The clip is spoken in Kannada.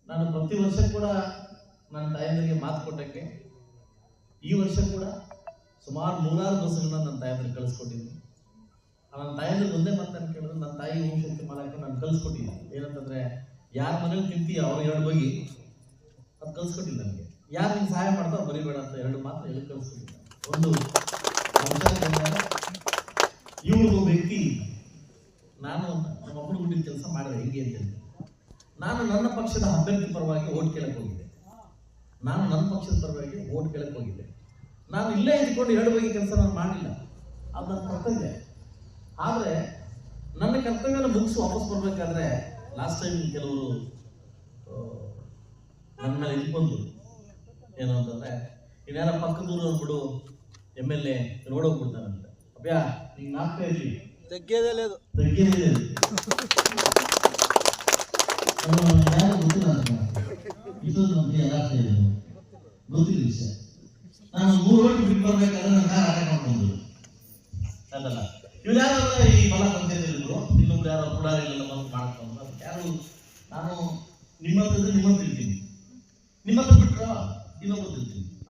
ನಾನು ಪ್ರತಿ ವರ್ಷ ಕೂಡ ನನ್ನ ತಾಯಂದಿರಿಗೆ ಮಾತು ಕೊಟ್ಟಕ್ಕೆ ಈ ವರ್ಷ ಕೂಡ ಸುಮಾರು 100 ಬಸ್ಗಳನ್ನ ನನ್ನ ತಾಯಂದಿರಿಗೆ ಕಳಿಸ್ಕೊಟ್ಟಿದ್ದೀನಿ. ನನ್ನ ತಾಯಂದಿರಿಗೆ ಒಂದೇ ಮಾತು ನಾನು ಕೇಳಿದ್ರೆ, ನನ್ನ ತಾಯಿ ಓಂ ಶಕ್ತಿ ಮಾಡಕ್ಕೆ ನಾನು ಕಳಿಸ್ಕೊಟ್ಟಿದ್ದೀನಿ. ಏನಂತಂದ್ರೆ, ಯಾರ ಮನೇಲಿ ತಿಂತೀಯ ಅವ್ರು 2 ಬಗೆ ಅದು ಕಳಿಸ್ಕೊಟ್ಟಿಲ್ಲ ನನಗೆ. ಯಾರು ನಿಮ್ಗೆ ಸಹಾಯ ಮಾಡ್ತಾರೋ ಬರಿಬೇಡ ಅಂತ 2 ಮಾತು ಹೇಳಿ ಕಳಿಸ್ಕೊಟ್ಟಿಲ್ಲ. ಒಂದು ಇವ್ರಿಗೂ ವ್ಯಕ್ತಿ, ನಾನು ನಮ್ಮ ಒಬ್ಬರು ಹುಟ್ಟಿದ ಕೆಲಸ ಮಾಡಿದೆ ಹೆಂಗೆ ಅಂತ. ನಾನು ನನ್ನ ಪಕ್ಷದ ಅಭ್ಯರ್ಥಿ ಪರವಾಗಿ ಓಟ್ ಕೇಳಕ್ಕೆ ಹೋಗಿದ್ದೆ. ನಾನು ಇಲ್ಲೇ ಇದ್ಕೊಂಡು 2 ಬಗೆ ಕೆಲಸ ನಾನು ಮಾಡಲಿಲ್ಲ, ಅದು ನನ್ನ ಕರ್ತವ್ಯ. ಆದರೆ ನನ್ನ ಕರ್ತವ್ಯನ ಮುಗಿಸಿ ವಾಪಸ್ ಬರ್ಬೇಕಾದ್ರೆ ಲಾಸ್ಟ್ ಟೈಮ್ ಕೆಲವರು ನನ್ನ ಮೇಲೆ ಇದು ಬಂದರು. ಏನು ಅಂತಂದ್ರೆ, ಇನ್ಯಾರ ಪಕ್ಕದೂರು ಅಂದ್ಬಿಡು MLA ನೋಡೋಗ್ಬಿಡ್ತಾನಂತೆ. ಅಬ್ಯಾ ನಿಂಗೆ ನಾಲ್ಕೇ ಇರಲಿ ತಗ್ಗೇದೇ ಯಾರು ಗೊತ್ತಿಲ್ಲ ಇದು ನಮಗೆ ಎಲ್ಲ ಗೊತ್ತಿಲ್ಲ ವಿಷಯ. ನಾನು 3 ಓಟ್ ಬಿಟ್ಟು ಬರ್ಬೇಕಾದ್ರೆ ನನ್ನ ಕಾರ್ ಆಟ ಮಾಡ್ಕೊಂಡು ಅದಲ್ಲ. ಇವ್ರು ಯಾರು ಈ ಬಲ ಪಂಚಾಯತ್ ಇದ್ರು, ಇನ್ನೊಬ್ರು ಯಾರೋ ಕೂಡ ಇಲ್ಲ ಬಂದು ಮಾಡ್ಕೊಂಡು ಯಾರು